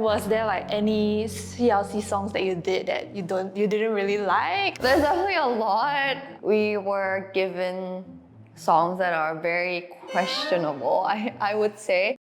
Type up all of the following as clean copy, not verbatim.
Was there like any CLC songs that you did that you didn't really like? There's definitely a lot. We were given songs that are very questionable, I would say.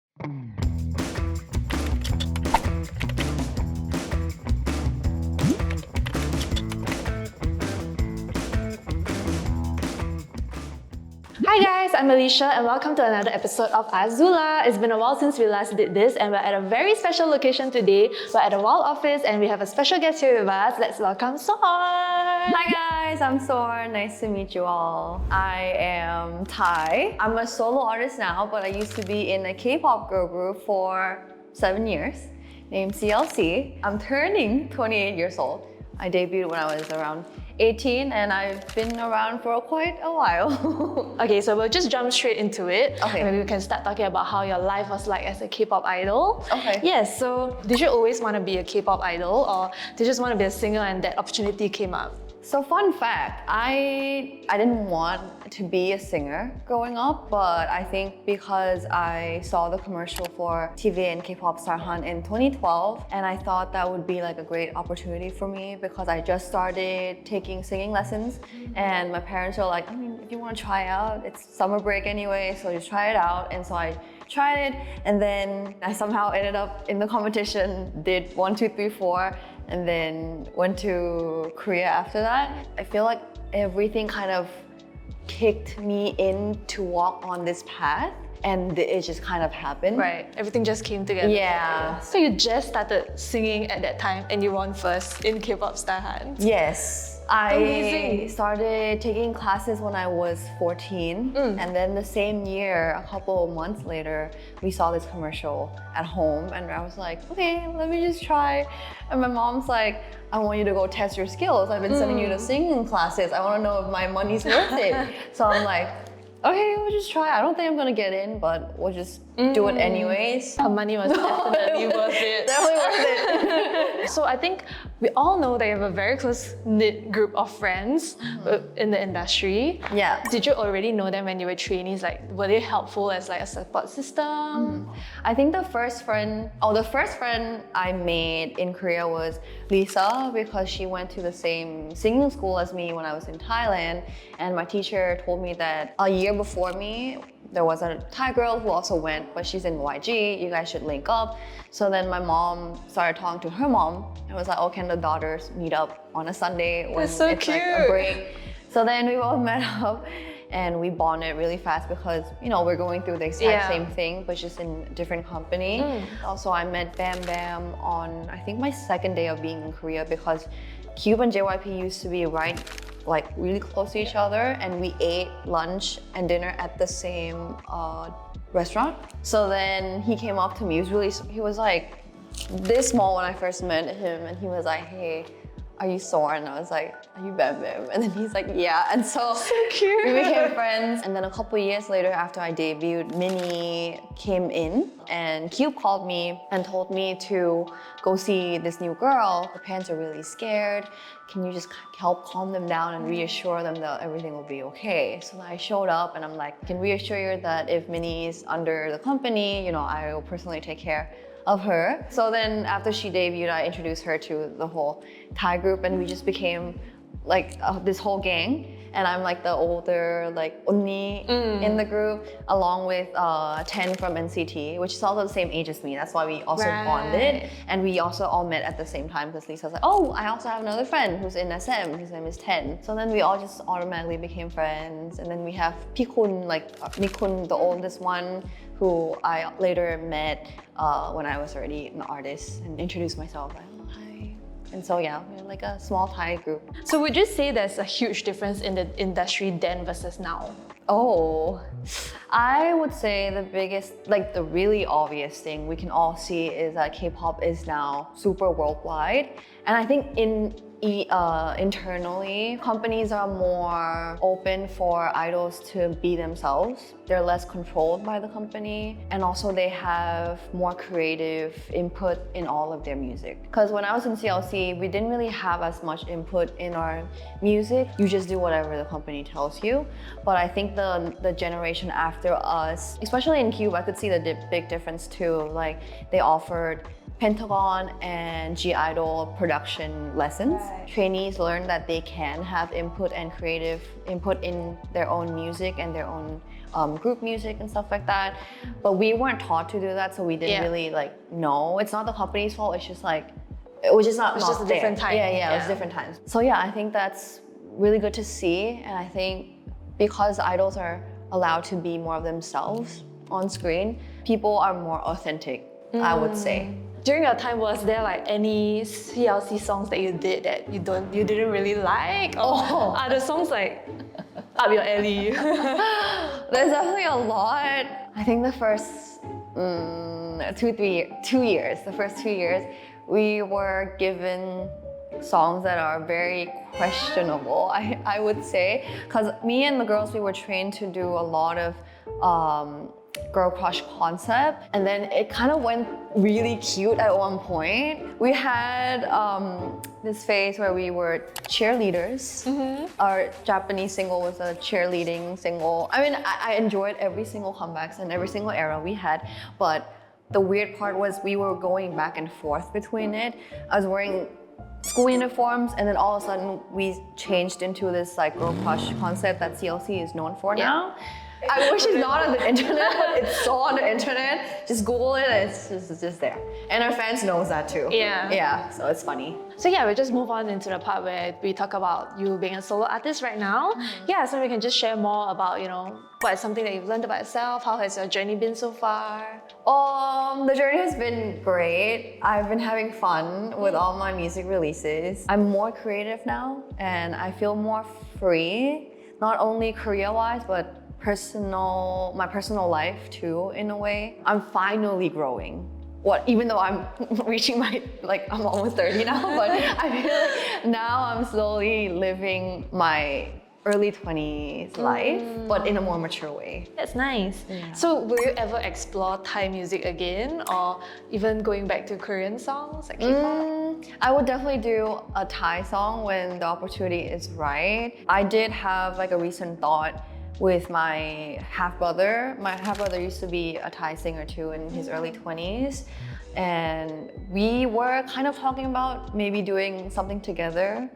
Hi guys, I'm Alicia and welcome to another episode of Zula. It's been a while since we last did this and we're at a very special location today. We're at the Wall office and we have a special guest here with us. Let's welcome Sorn. Hi guys, I'm Sorn. Nice to meet you all. I am Thai. I'm a solo artist now, but I used to be in a K-pop girl group for 7 years named CLC. I'm turning 28 years old. I debuted when I was around 18 and I've been around for quite a while. Okay, so we'll just jump straight into it. Okay. Maybe we can start talking about how your life was like as a K-pop idol. Okay. Yes, so did you always want to be a K-pop idol or did you just want to be a singer and that opportunity came up? So fun fact, I didn't want to be a singer growing up, but I think because I saw the commercial for TV and Kpop Star Hunt in 2012, and I thought that would be like a great opportunity for me because I just started taking singing lessons and my parents were like, I mean, if you want to try out, it's summer break anyway, so just try it out. And so I tried it and then I somehow ended up in the competition, did 1, 2, 3, 4, and then went to Korea after that. I feel like everything kind of kicked me in to walk on this path and it just kind of happened. Right, everything just came together. Yeah. So you just started singing at that time and you won first in Kpop Star Hunt. Yes. I Amazing. started taking classes when I was 14 and then the same year, a couple of months later, we saw this commercial at home and I was like, okay, let me just try. And my mom's like, I want you to go test your skills. I've been sending you to singing classes. I want to know if my money's worth it. So I'm like, okay, we'll just try. I don't think I'm gonna get in, but we'll just do it anyways. Her money was definitely worth it. Definitely worth it. So I think we all know that you have a very close-knit group of friends in the industry. Yeah. Did you already know them when you were trainees? Like, were they helpful as like a support system? I think the first friend I made in Korea was Lisa because she went to the same singing school as me when I was in Thailand. And my teacher told me that a year before me, there was a Thai girl who also went, but she's in YG, you guys should link up. So then my mom started talking to her mom and was like, oh, can the daughters meet up on a Sunday when That's so it's like a cute. break? So then we both met up and we bonded really fast because, you know, we're going through the exact same thing, but just in a different company. Also, I met Bam Bam on, I think my second day of being in Korea because Cube and JYP used to be like really close to each other and we ate lunch and dinner at the same restaurant. So then he came up to me, he was like this small when I first met him and he was like, hey, are you Sorn? And I was like, are you Bam Bam? And then he's like, yeah. And so cute. we became friends. And then a couple years later after I debuted, Minnie came in and Cube called me and told me to go see this new girl. Her parents are really scared. Can you just help calm them down and reassure them that everything will be okay? So I showed up and I'm like, I can reassure you that if Minnie is under the company, you know, I will personally take care of her. So then after she debuted, I introduced her to the whole Thai group and we just became like this whole gang. And I'm like the older, like Unni in the group, along with 10 from NCT, which is also the same age as me. That's why we also bonded. And we also all met at the same time because Lisa was like, oh, I also have another friend who's in SM. His name is 10. So then we all just automatically became friends. And then we have Pikun, like Mikun, the oldest one, who I later met when I was already an artist and introduced myself. Like, oh, hi. And so yeah, we're like a small Thai group. So would you say there's a huge difference in the industry then versus now? Oh, I would say the biggest, like the really obvious thing we can all see is that K-pop is now super worldwide. And I think internally, companies are more open for idols to be themselves. They're less controlled by the company. And also they have more creative input in all of their music. Because when I was in CLC, we didn't really have as much input in our music. You just do whatever the company tells you. But I think the generation after us, especially in Cube, I could see the big difference too. Like they offered Pentagon and G Idol production lessons. Right. Trainees learn that they can have input and creative input in their own music and their own group music and stuff like that. But we weren't taught to do that, so we didn't really like know. It's not the company's fault. It's just like it was just not. It's just a different time. Yeah, it was different times. So yeah, I think that's really good to see, and I think because idols are allowed to be more of themselves on screen, people are more authentic. I would say. During your time, was there like any CLC songs that you did that you didn't really like? Or are the songs like up your alley? There's definitely a lot. I think the first 2 years, the first 2 years, we were given songs that are very questionable, I would say. Because me and the girls, we were trained to do a lot of girl crush concept, and then it kind of went really cute at one point. We had this phase where we were cheerleaders. Our Japanese single was a cheerleading single. I mean, I enjoyed every single comebacks and every single era we had, but the weird part was we were going back and forth between it. I was wearing school uniforms, and then all of a sudden we changed into this like girl crush concept that CLC is known for now. I wish it's not on the internet, but it's so on the internet. Just Google it, and it's just there. And our fans knows that too. Yeah, so it's funny. So yeah, we'll just move on into the part where we talk about you being a solo artist right now. Yeah, so we can just share more about, you know, what is something that you've learned about yourself? How has your journey been so far? The journey has been great. I've been having fun with all my music releases. I'm more creative now, and I feel more free, not only career-wise, but my personal life too, in a way. I'm finally growing. Even though I'm reaching I'm almost 30 now, but I feel like now I'm slowly living my early 20s life, but in a more mature way. That's nice. Yeah. So will you ever explore Thai music again, or even going back to Korean songs like K-pop? I would definitely do a Thai song when the opportunity is right. I did have like a recent thought with my half-brother. My half-brother used to be a Thai singer too in his early 20s. And we were kind of talking about maybe doing something together,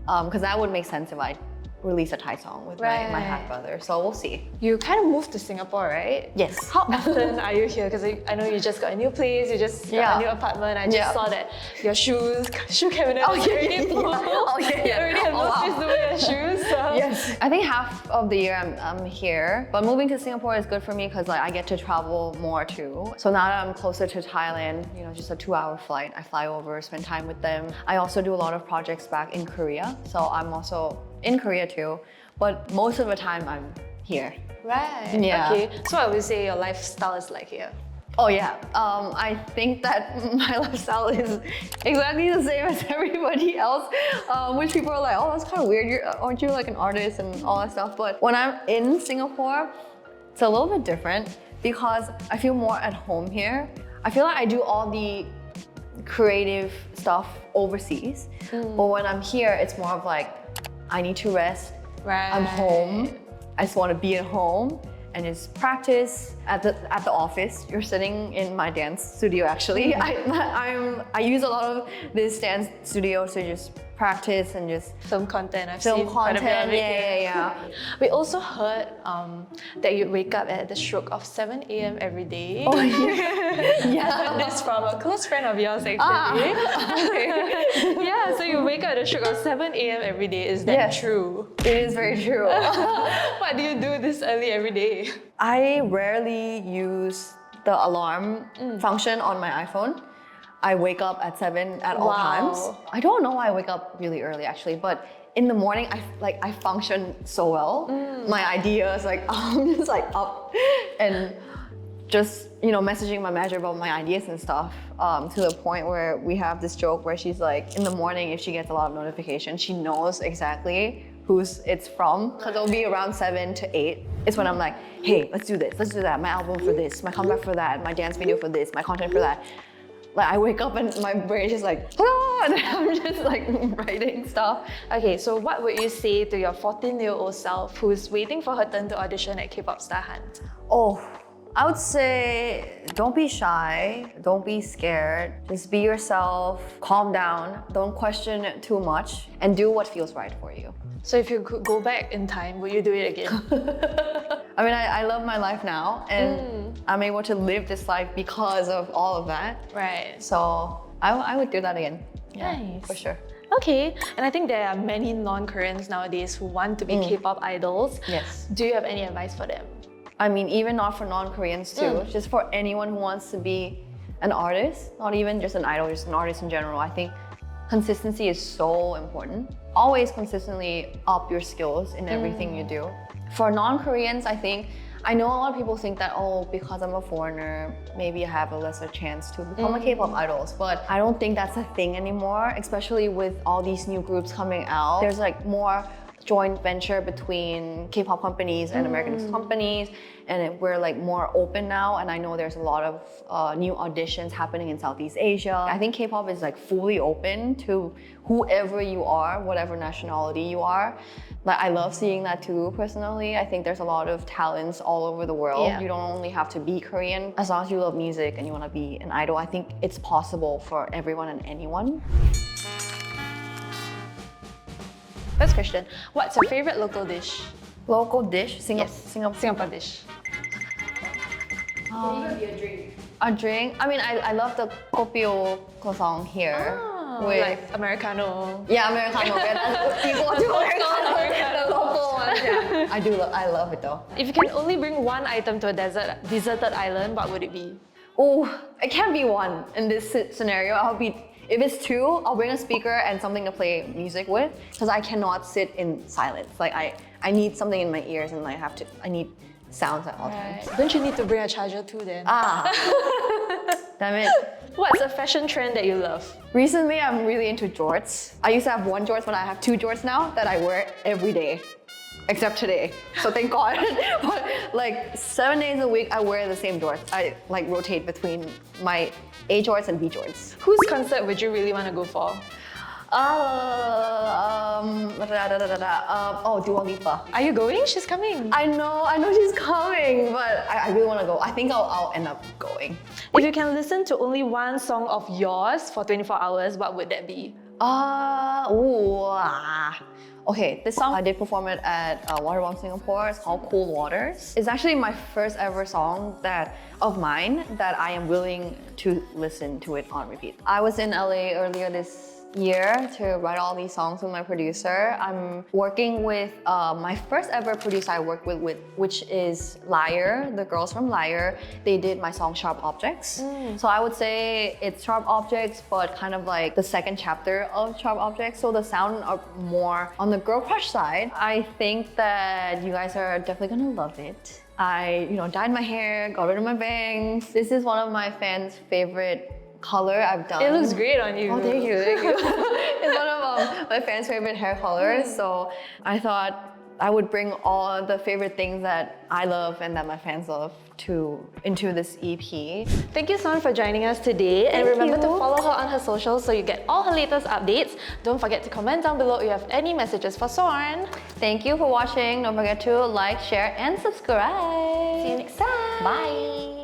because that would make sense if I release a Thai song with my half-brother. So we'll see. You kind of moved to Singapore, right? Yes. How often are you here? Because I know you just got a new place, you just got a new apartment. I just saw that your shoe cabinet is already full. You already have no space to wear your shoes. So. Yes. I think half of the year I'm here, but moving to Singapore is good for me because I get to travel more too. So now that I'm closer to Thailand, you know, just a 2-hour flight, I fly over, spend time with them. I also do a lot of projects back in Korea, so I'm also in Korea too, but most of the time I'm here. Right. Yeah. Okay. So I would say your lifestyle is like here. Oh yeah. I think that my lifestyle is exactly the same as everybody else, which people are like, oh, that's kind of weird. Aren't you like an artist and all that stuff? But when I'm in Singapore, it's a little bit different because I feel more at home here. I feel like I do all the creative stuff overseas, but when I'm here, it's more of like, I need to rest. Right. I'm home. I just want to be at home and just practice at the office. You're sitting in my dance studio actually. I use a lot of this dance studio to just practice and just film content. I've film seen quite a bit of content. it. Yeah. We also heard that you wake up at the stroke of 7 a.m. every day. Oh yeah. I heard this from a close friend of yours actually. Yeah, so you wake up at the stroke of 7 a.m. every day. Is that true? It is very true. What do you do this early every day? I rarely use the alarm function on my iPhone. I wake up at 7 at all times. I don't know why I wake up really early actually, but in the morning I function so well. My ideas, I'm just up and just messaging my manager about my ideas and stuff, to the point where we have this joke where she's like, in the morning if she gets a lot of notifications, she knows exactly who's it's from, because it'll be around 7 to 8. It's when I'm like, hey, let's do this, let's do that, my album for this, my comeback for that, my dance video for this, my content for that. I wake up and my brain is just like, oh, and I'm just writing stuff. Okay, so what would you say to your 14-year-old self who's waiting for her turn to audition at Kpop Star Hunt? Oh, I would say don't be shy, don't be scared. Just be yourself, calm down, don't question it too much, and do what feels right for you. So if you could go back in time, would you do it again? I mean, I love my life now, and I'm able to live this life because of all of that. Right. So I would do that again. Yeah, Nice. for sure. Okay, and I think there are many non-Koreans nowadays who want to be K-pop idols. Yes. Do you have any advice for them? I mean, even not for non-Koreans too, just for anyone who wants to be an artist, not even just an idol, just an artist in general. I think consistency is so important. Always consistently up your skills in everything you do. For non-Koreans, I know a lot of people think that, oh, because I'm a foreigner, maybe I have a lesser chance to become a K-pop idols, but I don't think that's a thing anymore, especially with all these new groups coming out. There's like more joint venture between K-pop companies and American companies, and we're like more open now, and I know there's a lot of new auditions happening in Southeast Asia. I think K-pop is like fully open to whoever you are, whatever nationality you are. Like, I love seeing that too, personally. I think there's a lot of talents all over the world. Yeah. You don't only have to be Korean. As long as you love music and you want to be an idol, I think it's possible for everyone and anyone. First question, what's your favorite local dish? Local dish? Singapore dish. A drink? I mean, I love the kopi croissant here. with Like Americano. yeah, Americano. Yeah, you go to Americano, the local ones. Yeah, I love it though. If you can only bring one item to a deserted island, what would it be? Oh, it can't be one in this scenario. If it's two, I'll bring a speaker and something to play music with, because I cannot sit in silence. Like I need something in my ears, and I need sounds at all times. Don't you need to bring a charger too then? Damn it. What's a fashion trend that you love? Recently, I'm really into jorts. I used to have one jorts, but I have two jorts now that I wear every day, except today. So thank God. But like 7 days a week, I wear the same jorts. I like rotate between my A jorts and B jorts. Whose concert would you really want to go for? Dua Lipa. Are you going? She's coming. I know she's coming, but I really want to go. I think I'll end up going. If you can listen to only one song of yours for 24 hours, what would that be? Okay, this song I did perform it at Water Bomb Singapore. It's called Cool Waters. It's actually my first ever song of mine that I am willing to listen to it on repeat. I was in LA earlier this year to write all these songs with my producer. I'm working with my first ever producer I worked with, which is Liar, the girls from Liar. They did my song Sharp Objects. So I would say it's Sharp Objects, but kind of like the second chapter of Sharp Objects. So the sound are more on the girl crush side. I think that you guys are definitely gonna love it. I, dyed my hair, got rid of my bangs. This is one of my fans' favorite color I've done. It looks great on you. Oh, thank you. It's one of my fans' favorite hair colors. So I thought I would bring all the favorite things that I love and that my fans love into this EP. Thank you, Sorn, for joining us today. And remember to follow her on her socials so you get all her latest updates. Don't forget to comment down below if you have any messages for Sorn. Thank you for watching. Don't forget to like, share, and subscribe. See you next time. Bye.